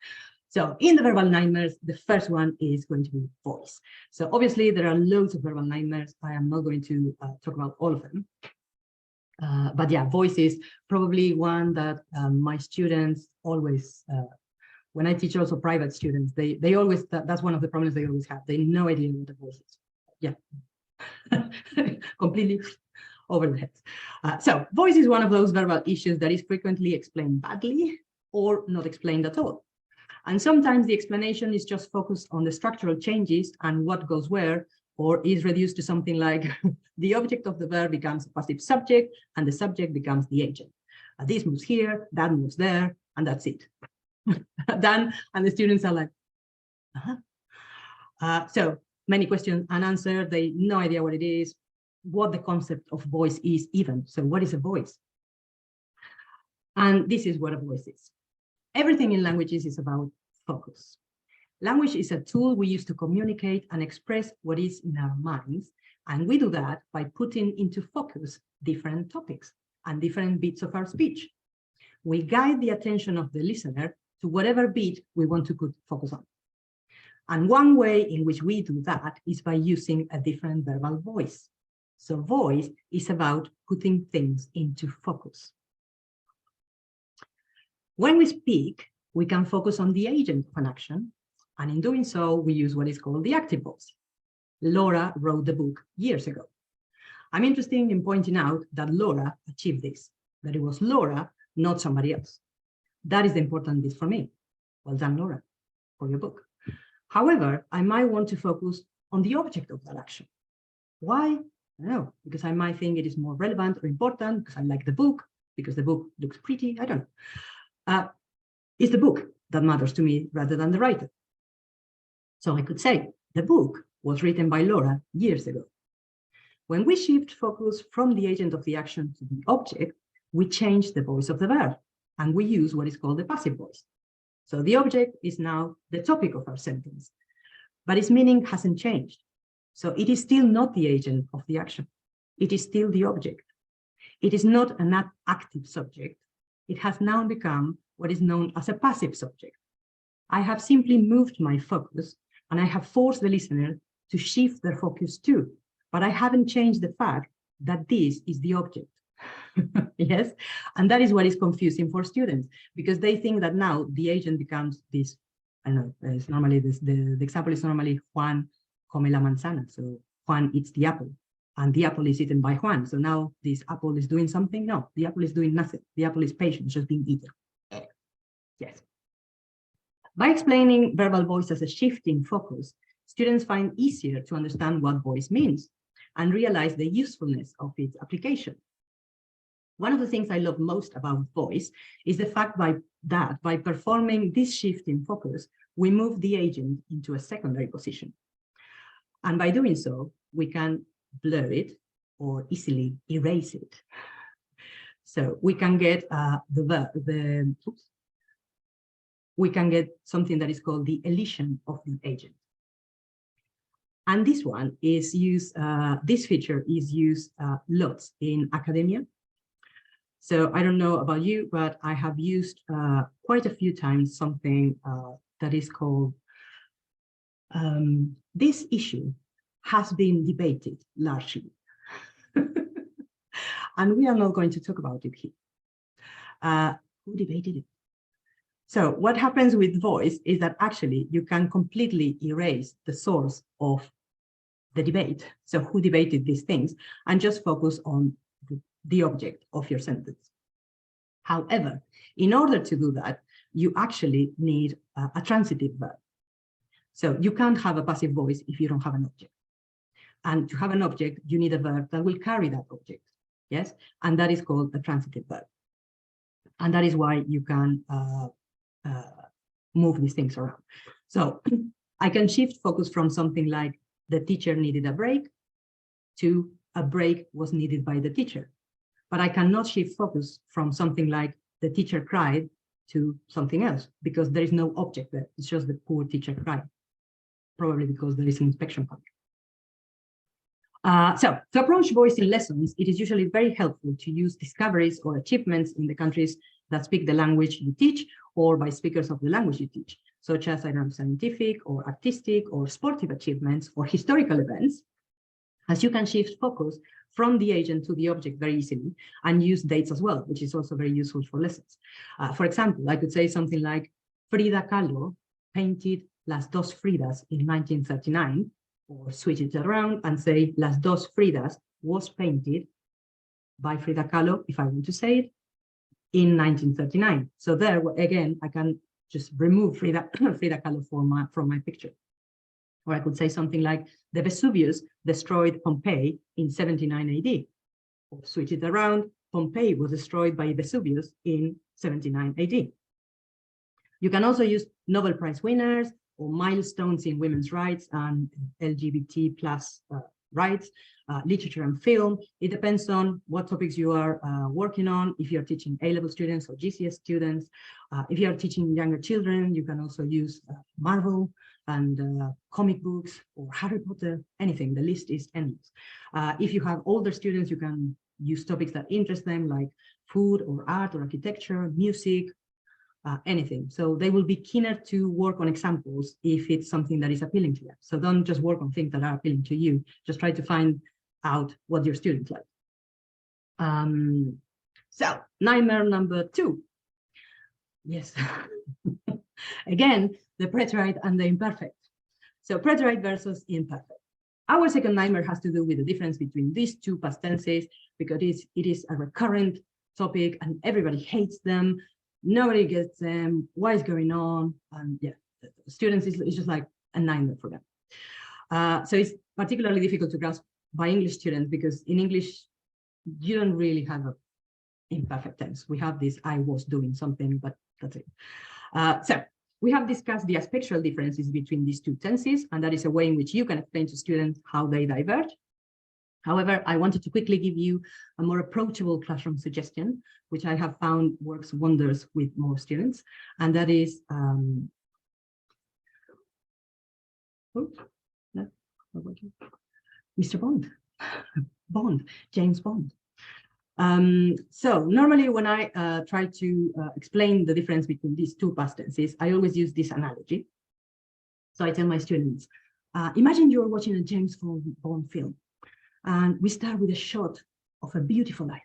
So in the verbal nightmares, the first one is going to be voice. So obviously there are loads of verbal nightmares. I am not going to talk about all of them. But yeah, voice is probably one that my students always, when I teach also private students, they always, that's one of the problems they always have. They have no idea what the voice is. Yeah, completely over the head. So voice is one of those verbal issues that is frequently explained badly or not explained at all. And sometimes the explanation is just focused on the structural changes and what goes where, or is reduced to something like the object of the verb becomes a passive subject and the subject becomes the agent. This moves here, that moves there, and that's it. Done, and the students are like, so many questions unanswered. They no idea what it is, what the concept of voice is even. So what is a voice? And this is what a voice is. Everything in languages is about focus. Language is a tool we use to communicate and express what is in our minds. And we do that by putting into focus different topics and different bits of our speech. We guide the attention of the listener to whatever bit we want to put focus on. And one way in which we do that is by using a different verbal voice. So voice is about putting things into focus. When we speak, we can focus on the agent of an action, and in doing so, we use what is called the active voice. Laura wrote the book years ago. I'm interested in pointing out that Laura achieved this, that it was Laura, not somebody else. That is the important bit for me. Well done, Laura, for your book. However, I might want to focus on the object of that action. Why? I don't know, because I might think it is more relevant or important, because I like the book, because the book looks pretty, I don't know. It's the book that matters to me rather than the writer. So I could say, the book was written by Laura years ago. When we shift focus from the agent of the action to the object, we change the voice of the verb, and we use what is called the passive voice. So the object is now the topic of our sentence, but its meaning hasn't changed. So it is still not the agent of the action. It is still the object. It is not an active subject. It has now become what is known as a passive subject. I have simply moved my focus and I have forced the listener to shift their focus too, but I haven't changed the fact that this is the object. Yes, and that is what is confusing for students, because they think that now the agent becomes this, I don't know, it's normally this, the example is normally Juan come la manzana, so Juan eats the apple, and the apple is eaten by Juan, so now this apple is doing something? No, the apple is doing nothing. The apple is patient, just being eaten. Yes. By explaining verbal voice as a shift in focus, students find easier to understand what voice means and realize the usefulness of its application. One of the things I love most about voice is the fact that by performing this shift in focus, we move the agent into a secondary position. And by doing so, we can blur it or easily erase it. So we can get we can get something that is called the elision of the agent. And this one is used, this feature is used lots in academia. So I don't know about you, but I have used quite a few times something that is called, this issue has been debated largely. And we are not going to talk about it here. Who debated it? So what happens with voice is that actually you can completely erase the source of the debate. So who debated these things, and just focus on the object of your sentence. However, in order to do that, you actually need a transitive verb. So you can't have a passive voice if you don't have an object. And to have an object, you need a verb that will carry that object. Yes, and that is called a transitive verb. And that is why you can move these things around. So I can shift focus from something like the teacher needed a break to a break was needed by the teacher. But I cannot shift focus from something like the teacher cried to something else, because there is no object there. It's just the poor teacher cried, probably because there is an inspection coming. So to approach voice in lessons, it is usually very helpful to use discoveries or achievements in the countries that speak the language you teach, or by speakers of the language you teach, such as, I don't know, scientific or artistic or sportive achievements or historical events, as you can shift focus from the agent to the object very easily, and use dates as well, which is also very useful for lessons. For example, I could say something like, Frida Kahlo painted Las Dos Fridas in 1939, or switch it around and say Las Dos Fridas was painted by Frida Kahlo, if I want to say it, in 1939. So there, again, I can just remove Frida Kahlo from my picture. Or I could say something like, the Vesuvius destroyed Pompeii in 79 AD. Or switch it around, Pompeii was destroyed by Vesuvius in 79 AD. You can also use Nobel Prize winners or milestones in women's rights and LGBT plus rights, literature and film. It depends on what topics you are working on. If you're teaching A-level students or GCS students, if you are teaching younger children, you can also use Marvel and comic books or Harry Potter, anything. The list is endless. If you have older students, you can use topics that interest them, like food or art or architecture, music, anything. So they will be keener to work on examples if it's something that is appealing to them. So don't just work on things that are appealing to you. Just try to find out what your students like. So nightmare number 2. Yes. Again, the preterite and the imperfect. So preterite versus imperfect. Our second nightmare has to do with the difference between these two past tenses, because it is a recurrent topic and everybody hates them. Nobody gets them. What is going on? And yeah, students, it's just like a nightmare for them. So it's particularly difficult to grasp by English students, because in English, you don't really have an imperfect tense. We have this, I was doing something, but that's it. So we have discussed the aspectual differences between these two tenses, and that is a way in which you can explain to students how they diverge. However, I wanted to quickly give you a more approachable classroom suggestion, which I have found works wonders with more students, and that is, Mr. Bond, James Bond. So normally when I try to explain the difference between these two past tenses, I always use this analogy. So I tell my students, imagine you're watching a James Bond film. And we start with a shot of a beautiful island.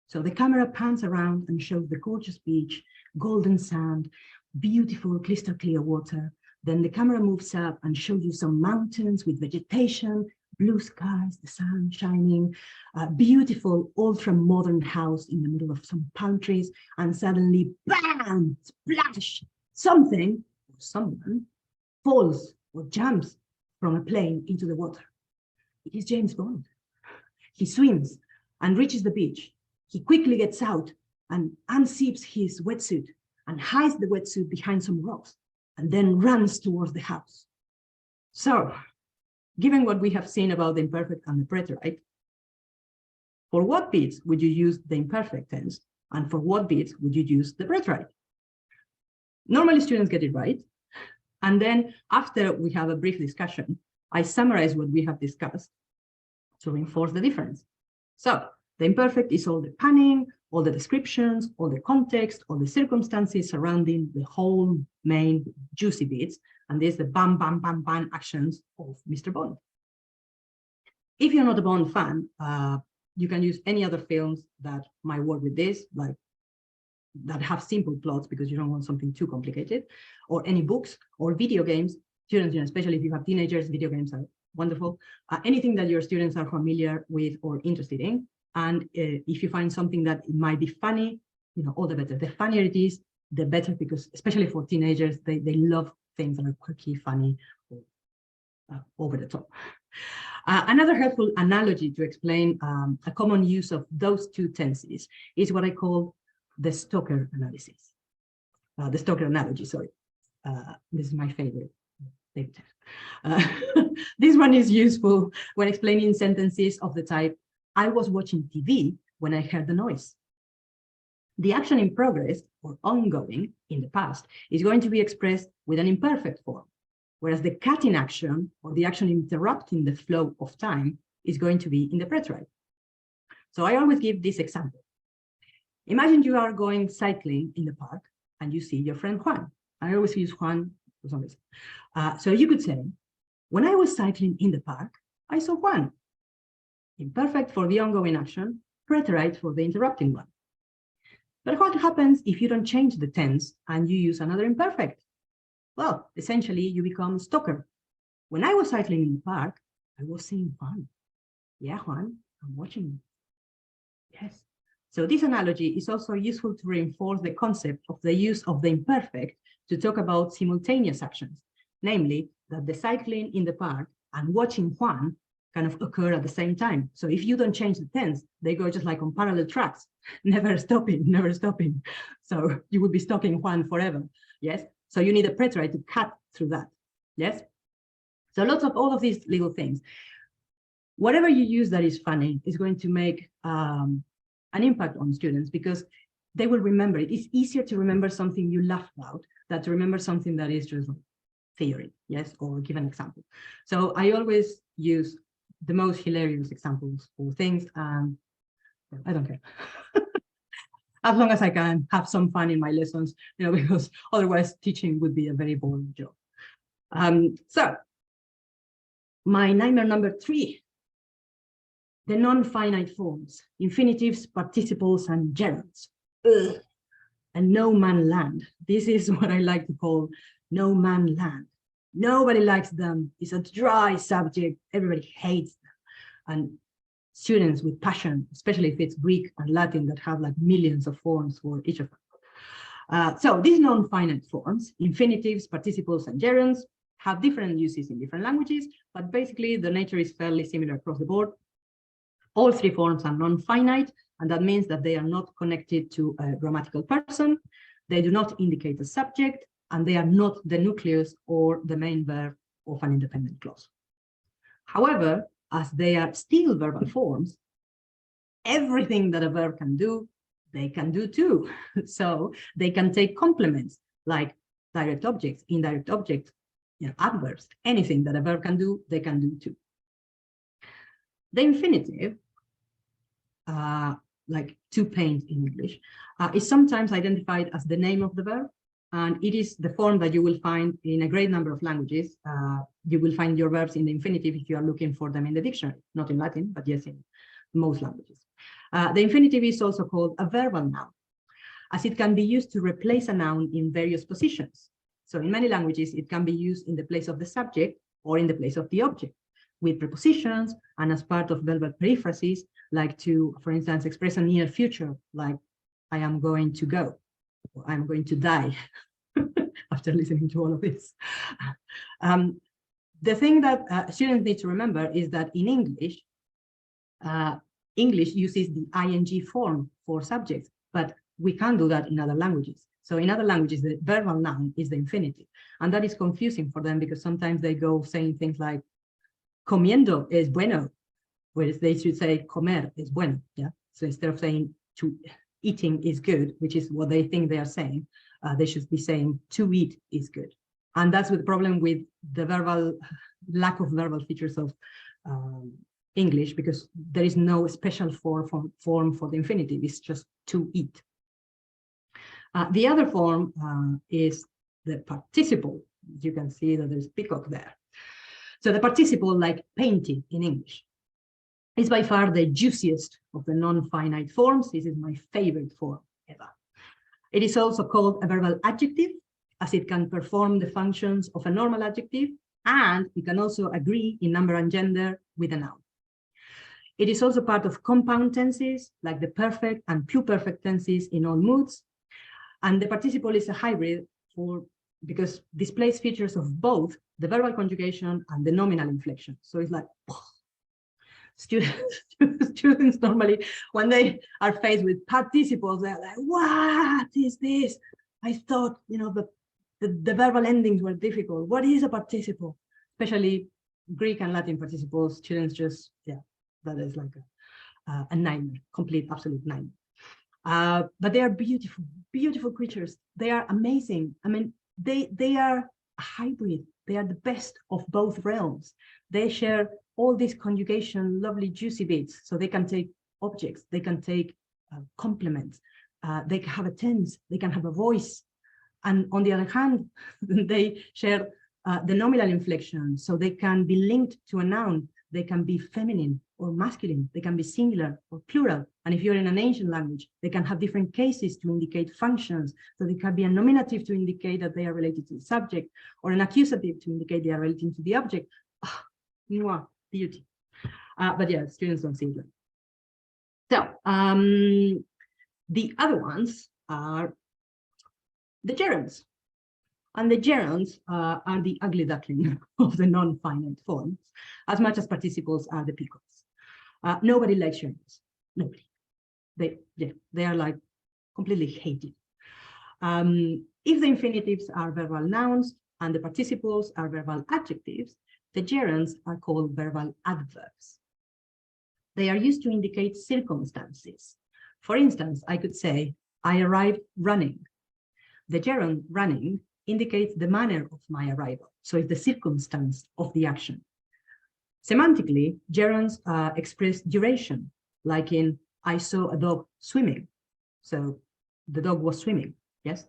So the camera pans around and shows the gorgeous beach, golden sand, beautiful crystal clear water. Then the camera moves up and shows you some mountains with vegetation, blue skies, the sun shining, a beautiful ultra-modern house in the middle of some palm trees, and suddenly, bam, splash, something or someone falls or jumps from a plane into the water. It is James Bond. He swims and reaches the beach. He quickly gets out and unzips his wetsuit and hides the wetsuit behind some rocks, and then runs towards the house. So, given what we have seen about the imperfect and the preterite, for what bits would you use the imperfect tense, and for what bits would you use the preterite? Normally students get it right, and then after we have a brief discussion, I summarize what we have discussed to reinforce the difference. So the imperfect is all the panning, all the descriptions, all the context, all the circumstances surrounding the whole main juicy bits, and there's the bam, bam, bam, bam actions of Mr. Bond. If you're not a Bond fan, you can use any other films that might work with this, like that have simple plots because you don't want something too complicated, or any books or video games. Students, especially if you have teenagers, video games are wonderful. Anything that your students are familiar with or interested in. And if you find something that it might be funny, all the better. The funnier it is, the better, because especially for teenagers, they love things that are quirky, funny, or over the top. Another helpful analogy to explain a common use of those two tenses is what I call the Stoker analysis. The Stoker analogy, sorry. This is my favorite. This one is useful when explaining sentences of the type, I was watching TV when I heard the noise. The action in progress or ongoing in the past is going to be expressed with an imperfect form, whereas the cutting action or the action interrupting the flow of time is going to be in the preterite. So I always give this example. Imagine you are going cycling in the park and you see your friend Juan. I always use Juan for some reason. So you could say, when I was cycling in the park, I saw Juan. Imperfect for the ongoing action, preterite for the interrupting one. But what happens if you don't change the tense and you use another imperfect? Well, essentially, you become stalker. When I was cycling in the park, I was seeing Juan. Yeah, Juan, I'm watching you. Yes. So this analogy is also useful to reinforce the concept of the use of the imperfect to talk about simultaneous actions, namely that the cycling in the park and watching Juan kind of occur at the same time. So if you don't change the tense, they go just like on parallel tracks, never stopping, never stopping. So you would be stalking Juan forever. Yes. So you need a preterite to cut through that. Yes. So lots of all of these little things. Whatever you use that is funny is going to make an impact on students because they will remember it. It's easier to remember something you laugh about than to remember something that is just theory, yes, or give an example. So I always use the most hilarious examples for things, and I don't care. As long as I can have some fun in my lessons, you know, because otherwise teaching would be a very boring job. So my nightmare number 3, the non-finite forms, infinitives, participles, and gerunds. Ugh. And no man land. This is what I like to call no man land. Nobody likes them. It's a dry subject. Everybody hates them. And students with passion, especially if it's Greek and Latin that have like millions of forms for each of them. So these non-finite forms, infinitives, participles, and gerunds, have different uses in different languages, but basically the nature is fairly similar across the board. All 3 forms are non-finite, and that means that they are not connected to a grammatical person, they do not indicate a subject, and they are not the nucleus or the main verb of an independent clause. However, as they are still verbal forms, everything that a verb can do, they can do too. So they can take complements like direct objects, indirect objects, you know, adverbs, anything that a verb can do, they can do too. The infinitive, like to paint in English, is sometimes identified as the name of the verb, and it is the form that you will find in a great number of languages. You will find your verbs in the infinitive if you are looking for them in the dictionary, not in Latin, but yes, in most languages. The infinitive is also called a verbal noun, as it can be used to replace a noun in various positions. So in many languages, it can be used in the place of the subject or in the place of the object, with prepositions and as part of verbal periphrases, like to, for instance, express a near future, like I am going to go, or I'm going to die, after listening to all of this. The thing that students need to remember is that in English, English uses the ing form for subjects, but we can't do that in other languages. So in other languages, the verbal noun is the infinitive, and that is confusing for them because sometimes they go saying things like, comiendo es bueno, whereas they should say comer es bueno. Yeah. So instead of saying to eating is good, which is what they think they are saying, they should be saying to eat is good. And that's the problem with the verbal lack of verbal features of English, because there is no special form for the infinitive. It's just to eat. The other form is the participle. You can see that there's peacock there. So the participle, like painting in English, is by far the juiciest of the non-finite forms. This is my favorite form ever. It is also called a verbal adjective, as it can perform the functions of a normal adjective, and it can also agree in number and gender with a noun. It is also part of compound tenses, like the perfect and pluperfect tenses in all moods. And the participle is a hybrid because displays features of both the verbal conjugation and the nominal inflection. So it's like, students normally, when they are faced with participles, they're like, what is this? I thought, you know, the verbal endings were difficult. What is a participle? Especially Greek and Latin participles, students just, yeah, that is like a nightmare, complete, absolute nightmare. But they are beautiful, beautiful creatures. They are amazing. I mean, they are a hybrid. They are the best of both realms. They share all these conjugation, lovely, juicy bits. So they can take objects, they can take complements, they can have a tense, they can have a voice. And on the other hand, they share the nominal inflection. So they can be linked to a noun. They can be feminine or masculine. They can be singular or plural. And if you're in an ancient language, they can have different cases to indicate functions. So they can be a nominative to indicate that they are related to the subject, or an accusative to indicate they are related to the object. Oh, mwah, beauty. But yeah, students don't see it. So the other ones are the gerunds. And the gerunds are the ugly duckling of the non-finite forms, as much as participles are the peacocks. Nobody likes gerunds. Nobody. They are like completely hated. If the infinitives are verbal nouns and the participles are verbal adjectives, the gerunds are called verbal adverbs. They are used to indicate circumstances. For instance, I could say, I arrived running. The gerund running indicates the manner of my arrival. So it's the circumstance of the action. Semantically, gerunds express duration, like in, I saw a dog swimming. So the dog was swimming, yes?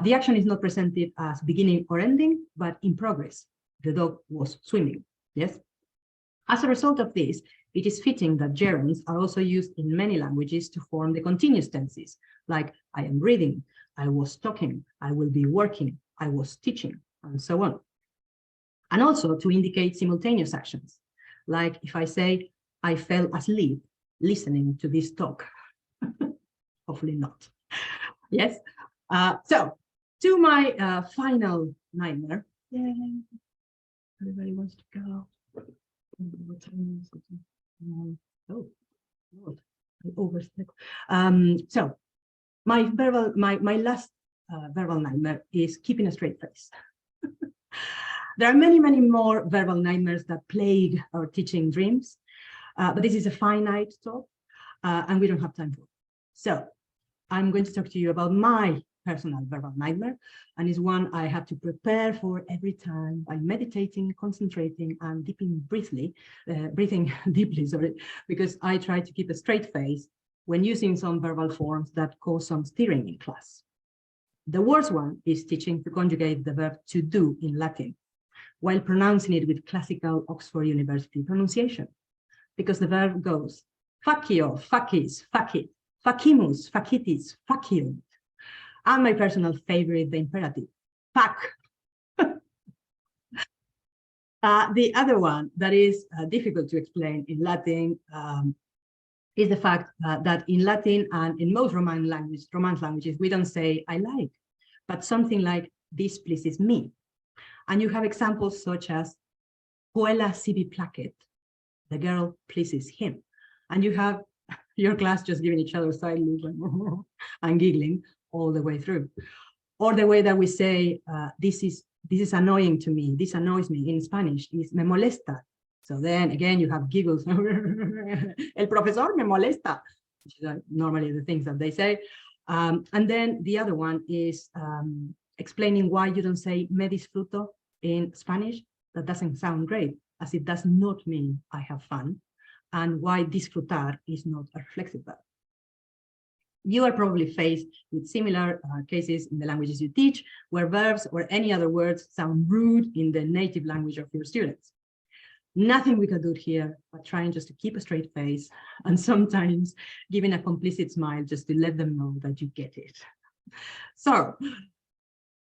The action is not presented as beginning or ending, but in progress. The dog was swimming, yes? As a result of this, it is fitting that gerunds are also used in many languages to form the continuous tenses, like I am reading, I was talking, I will be working, I was teaching, and so on. And also to indicate simultaneous actions, like if I say, I fell asleep listening to this talk. Hopefully not. Yes. So to my final nightmare. Yay. Everybody wants to go. What time is it? Oh, Lord, I overstep. So my last verbal nightmare is keeping a straight face. There are many, many more verbal nightmares that plague our teaching dreams, but this is a finite talk, and we don't have time for it. So I'm going to talk to you about my personal verbal nightmare, and is one I had to prepare for every time by meditating, concentrating, and breathing deeply, sorry, because I try to keep a straight face when using some verbal forms that cause some stirring in class. The worst one is teaching to conjugate the verb to do in Latin, while pronouncing it with classical Oxford University pronunciation, because the verb goes faccio, facis, facit, facimus, facitis, faciunt. And my personal favorite, the imperative, fac. The other one that is difficult to explain in Latin is the fact that in Latin and in most Romance languages, we don't say I like, but something like this pleases me. And you have examples such as Puella sibi placet, the girl pleases him. And you have your class just giving each other side looks and giggling all the way through. Or the way that we say, this is annoying to me, this annoys me in Spanish is me molesta. So then again, you have giggles. El profesor me molesta, which is normally the things that they say. And then the other one is explaining why you don't say me disfruto in Spanish. That doesn't sound great, as it does not mean I have fun, and why disfrutar is not a reflexive verb. You are probably faced with similar cases in the languages you teach, where verbs or any other words sound rude in the native language of your students. Nothing we can do here but trying just to keep a straight face, and sometimes giving a complicit smile just to let them know that you get it. So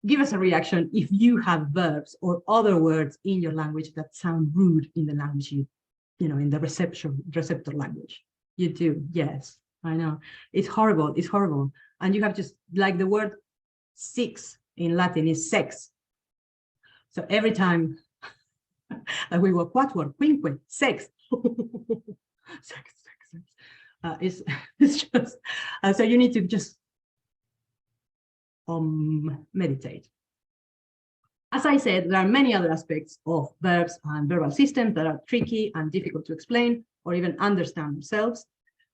give us a reaction if you have verbs or other words in your language that sound rude in the language you know, in the receptor language. You do, yes, I know. It's horrible, it's horrible. And you have just, like the word six in Latin is sex. So every time that we go quatuor, quinque, sex, sex. It's just, so you need to just meditate. As I said, there are many other aspects of verbs and verbal systems that are tricky and difficult to explain or even understand themselves.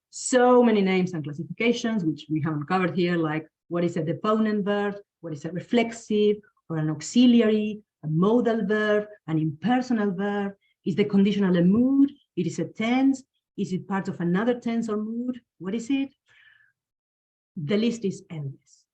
so many names and classifications, which we haven't covered here, like what is a deponent verb, what is a reflexive or an auxiliary, a modal verb, an impersonal verb. Is the conditional a mood? It is a tense. Is it part of another tense or mood? What is it? The list is endless.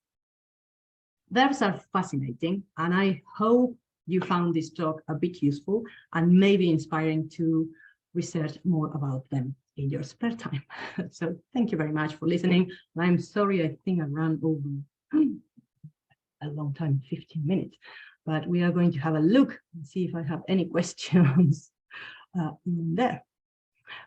Verbs are fascinating, and I hope you found this talk a bit useful and maybe inspiring to research more about them in your spare time. So thank you very much for listening. I'm sorry, I think I ran over a long time, 15 minutes, but we are going to have a look and see if I have any questions in there.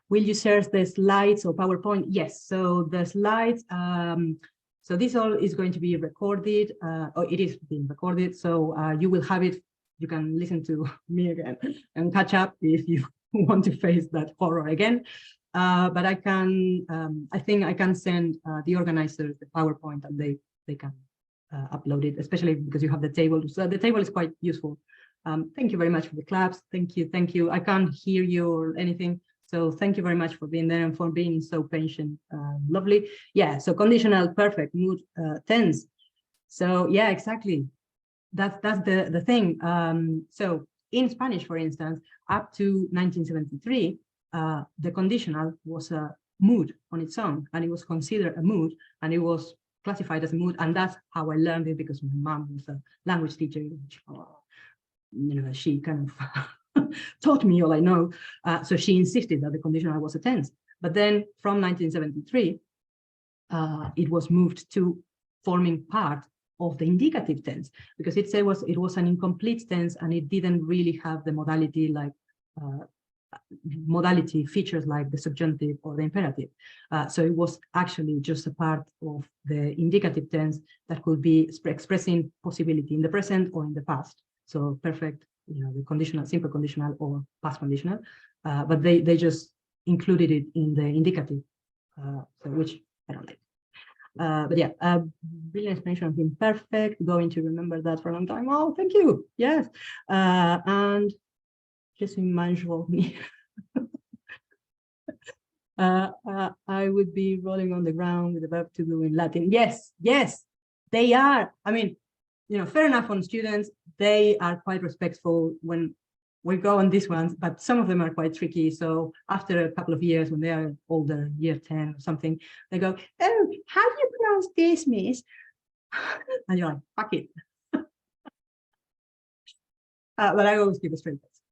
Will you share the slides or PowerPoint? Yes, so the slides, so this all is going to be recorded, or it is being recorded, so you will have it. You can listen to me again and catch up if you want to face that horror again. But I can, I think I can send the organizers the PowerPoint, and they can upload it, especially because you have the table. So the table is quite useful. Thank you very much for the claps. Thank you, thank you. I can't hear you or anything. So thank you very much for being there and for being so patient. Lovely. Yeah, so conditional, perfect, mood, tense. So yeah, exactly. That's the thing. So in Spanish, for instance, up to 1973, the conditional was a mood on its own, and it was considered a mood, and it was classified as a mood. And that's how I learned it, because my mom was a language teacher, which, you know, she kind of taught me all I know. So she insisted that the conditional was a tense. But then from 1973, it was moved to forming part of the indicative tense, because it was an incomplete tense, and it didn't really have the modality like modality features like the subjunctive or the imperative. So it was actually just a part of the indicative tense that could be expressing possibility in the present or in the past. So perfect, you know, the conditional, simple conditional or past conditional, but they just included it in the indicative, so which I don't like. But yeah, brilliant explanation of imperfect. Going to remember that for a long time. Oh, thank you. Yes, and just imagine me. I would be rolling on the ground with the verb to do in Latin. Yes, yes, they are. I mean, you know, fair enough on students. They are quite respectful when we go on these ones, but some of them are quite tricky. So after a couple of years, when they are older, year 10 or something, they go, oh, how do you pronounce this, miss? And you're like, fuck it. But I always give a straight face.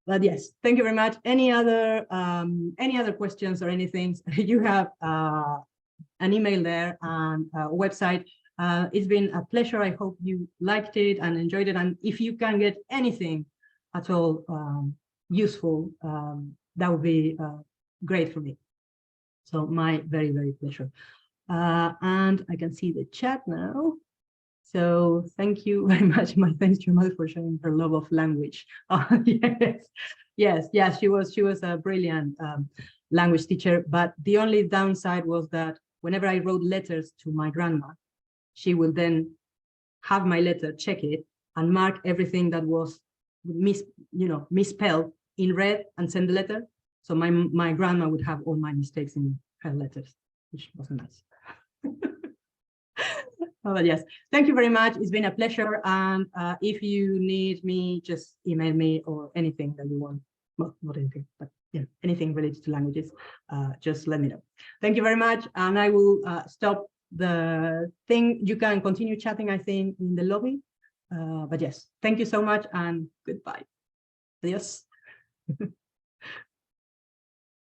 But yes, thank you very much. Any other questions or anything? You have an email there and a website. It's been a pleasure. I hope you liked it and enjoyed it. And if you can get anything at all useful, that would be great for me. So my very, very pleasure. And I can see the chat now. So thank you very much. My thanks to your mother for showing her love of language. Yes. She was a brilliant language teacher. But the only downside was that whenever I wrote letters to my grandma, she will then have my letter, check it, and mark everything that was misspelled in red and send the letter. So my grandma would have all my mistakes in her letters, which wasn't nice. But yes, thank you very much. It's been a pleasure. And if you need me, just email me or anything that you want. Well, not anything, but yeah, anything related to languages, just let me know. Thank you very much. And I will stop the thing. You can continue chatting, I think, in the lobby. But yes, thank you so much and goodbye. Adios.